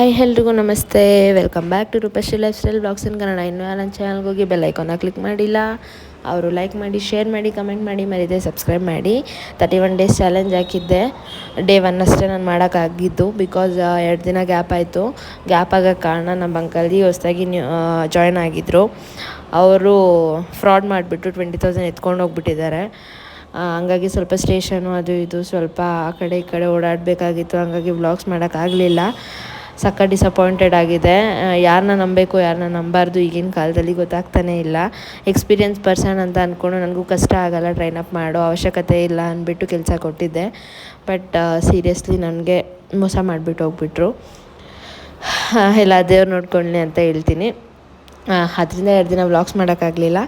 Hi ಎಲ್ರಿಗೂ ನಮಸ್ತೆ, welcome back to Rupashree lifestyle blogs in Kannada. ಇನ್ನೂ ನನ್ನ ಚಾನಲ್ಗೆ ಹೋಗಿ ಬೆಲ್ ಐಕಾನ್ನ ಕ್ಲಿಕ್ ಮಾಡಿಲ್ಲ ಅವರು ಲೈಕ್ ಮಾಡಿ, ಶೇರ್ ಮಾಡಿ, ಕಮೆಂಟ್ ಮಾಡಿ, ಮರಿದೆ ಸಬ್ಸ್ಕ್ರೈಬ್ ಮಾಡಿ. 31 ಡೇಸ್ ಚಾಲೆಂಜ್ ಹಾಕಿದ್ದೆ. ಡೇ 1 ಅಷ್ಟೇ ನಾನು ಮಾಡೋಕ್ಕಾಗಿದ್ದು, ಬಿಕಾಸ್ 2 ದಿನ ಗ್ಯಾಪ್ ಆಯಿತು. ಗ್ಯಾಪ್ ಆಗೋಕ್ಕೆ ಕಾರಣ ನಮ್ಮ ಅಂಕಲ್ದಿ ಹೊಸ್ದಾಗಿ ಜಾಯ್ನ್ ಆಗಿದ್ದರು. ಅವರು ಫ್ರಾಡ್ ಮಾಡಿಬಿಟ್ಟು 20,000 ಎತ್ಕೊಂಡು ಹೋಗ್ಬಿಟ್ಟಿದ್ದಾರೆ. ಹಂಗಾಗಿ ಸ್ವಲ್ಪ ಸ್ಟೇಷನು ಅದು ಇದು ಸ್ವಲ್ಪ ಆ ಕಡೆ ಈ ಕಡೆ ಓಡಾಡಬೇಕಾಗಿತ್ತು. ಹಂಗಾಗಿ ವ್ಲಾಗ್ಸ್ ಮಾಡೋಕ್ಕಾಗಲಿಲ್ಲ. ಸಕ್ಕ ಡಿಸಪಾಯಿಂಟೆಡ್ ಆಗಿದೆ. ಯಾರನ್ನ ನಂಬಬೇಕು ಯಾರನ್ನ ನಂಬಾರ್ದು ಈಗಿನ ಕಾಲದಲ್ಲಿ ಗೊತ್ತಾಗ್ತಾನೇ ಇಲ್ಲ. ಎಕ್ಸ್ಪೀರಿಯನ್ಸ್ ಪರ್ಸನ್ ಅಂತ ಅಂದ್ಕೊಂಡು ನನಗೂ ಕಷ್ಟ ಆಗೋಲ್ಲ, ಟ್ರೈನ್ ಅಪ್ ಮಾಡೋ ಅವಶ್ಯಕತೆ ಇಲ್ಲ ಅಂದ್ಬಿಟ್ಟು ಕೆಲಸ ಕೊಟ್ಟಿದ್ದೆ. ಬಟ್ ಸೀರಿಯಸ್ಲಿ ನನಗೆ ಮೋಸ ಮಾಡಿಬಿಟ್ಟು ಹೋಗ್ಬಿಟ್ರು. ಎಲ್ಲ ದೇವ್ರು ನೋಡ್ಕೊಳ್ಳಿ ಅಂತ ಹೇಳ್ತೀನಿ. ಅದರಿಂದ 2 ದಿನ ವ್ಲಾಗ್ಸ್ ಮಾಡೋಕ್ಕಾಗಲಿಲ್ಲ.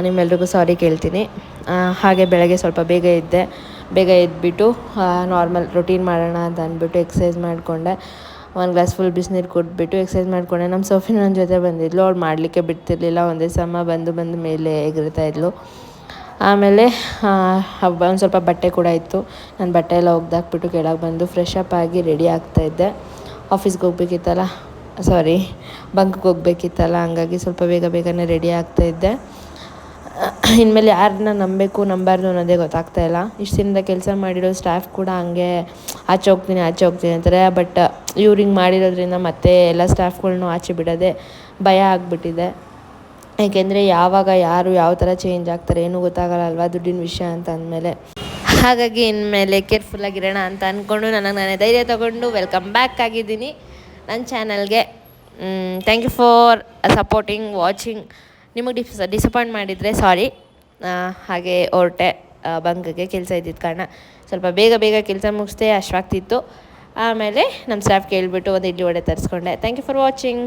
ನಿಮ್ಮೆಲ್ರಿಗೂ ಸಾರಿ ಕೇಳ್ತೀನಿ. ಹಾಗೆ ಬೆಳಗ್ಗೆ ಸ್ವಲ್ಪ ಬೇಗ ಎದ್ಬಿಟ್ಟು ನಾರ್ಮಲ್ ರೊಟೀನ್ ಮಾಡೋಣ ಅಂತ ಅಂದ್ಬಿಟ್ಟು ಎಕ್ಸಸೈಸ್ ಮಾಡಿಕೊಂಡೆ. 1 ಗ್ಲಾಸ್ ಫುಲ್ ಬಿಸಿನೀರು ಕುಡಿದ್ಬಿಟ್ಟು ಎಕ್ಸಸೈಸ್ ಮಾಡಿಕೊಂಡೆ. ನಮ್ಮ ಸೋಫಿ ನನ್ನ ಜೊತೆ ಬಂದಿದ್ಲು. ಅವ್ಳು ಮಾಡಲಿಕ್ಕೆ ಬಿಡ್ತಿರ್ಲಿಲ್ಲ. ಒಂದೇ ಸಮ ಬಂದು ಮೇಲೆ ಎಗರ್ತಾ ಇದ್ಲು. ಆಮೇಲೆ ಒಂದು ಸ್ವಲ್ಪ ಬಟ್ಟೆ ಕೂಡ ಇತ್ತು. ನಾನು ಬಟ್ಟೆ ಎಲ್ಲ ಒಗ್ದಾಕ್ಬಿಟ್ಟು ಕೆಳಗೆ ಬಂದು ಫ್ರೆಶ್ ಅಪ್ ಆಗಿ ರೆಡಿ ಆಗ್ತಾಯಿದ್ದೆ. ಆಫೀಸ್ಗೆ ಹೋಗ್ಬೇಕಿತ್ತಲ್ಲ, ಬಂಕ್ಗೆ ಹೋಗ್ಬೇಕಿತ್ತಲ್ಲ, ಹಂಗಾಗಿ ಸ್ವಲ್ಪ ಬೇಗನೆ ರೆಡಿ ಆಗ್ತಾಯಿದ್ದೆ. ಇನ್ಮೇಲೆ ಯಾರನ್ನ ನಂಬಬೇಕು ನಂಬಾರ್ದು ಅನ್ನೋದೇ ಗೊತ್ತಾಗ್ತಾಯಿಲ್ಲ. ಇಷ್ಟು ದಿನದ ಕೆಲಸ ಮಾಡಿರೋ ಸ್ಟಾಫ್ ಕೂಡ ಹಂಗೆ ಆಚೆ ಹೋಗ್ತೀನಿ ಅಂತಾರೆ. ಬಟ್ ಇವ್ರು ಹಿಂಗೆ ಮಾಡಿರೋದ್ರಿಂದ ಮತ್ತೆ ಎಲ್ಲ ಸ್ಟಾಫ್ಗಳ್ನೂ ಆಚೆ ಬಿಡೋದೇ ಭಯ ಆಗಿಬಿಟ್ಟಿದೆ. ಏಕೆಂದರೆ ಯಾವಾಗ ಯಾರು ಯಾವ ಥರ ಚೇಂಜ್ ಆಗ್ತಾರೆ ಏನೂ ಗೊತ್ತಾಗಲ್ಲ ಅಲ್ವಾ, ದುಡ್ಡಿನ ವಿಷಯ ಅಂತ ಅಂದಮೇಲೆ. ಹಾಗಾಗಿ ಇನ್ಮೇಲೆ ಕೇರ್ಫುಲ್ಲಾಗಿರೋಣ ಅಂತ ಅಂದ್ಕೊಂಡು ನಾನೇ ಧೈರ್ಯ ತೊಗೊಂಡು ವೆಲ್ಕಮ್ ಬ್ಯಾಕ್ ಆಗಿದ್ದೀನಿ ನನ್ನ ಚಾನಲ್ಗೆ. Thank you for supporting, watching. ನಿಮಗೆ ಡಿಸಪಾಯಿಂಟ್ ಮಾಡಿದರೆ ಸಾರಿ. ಹಾಗೆ ಹೊರಟೆ ಬಂಕ್ಗೆ, ಕೆಲಸ ಇದ್ದಿದ್ದ ಕಾರಣ ಸ್ವಲ್ಪ ಬೇಗ ಕೆಲಸ ಮುಗಿಸ್ದೆ, ಅಷ್ಟಾಗ್ತಿತ್ತು. ಆಮೇಲೆ ನಮ್ಮ ಸ್ಟಾಫ್ ಕೇಳಿಬಿಟ್ಟು ಒಂದು ಇಡ್ಲಿ ವಡೆ ತರಿಸ್ಕೊಂಡೆ. Thank you for watching.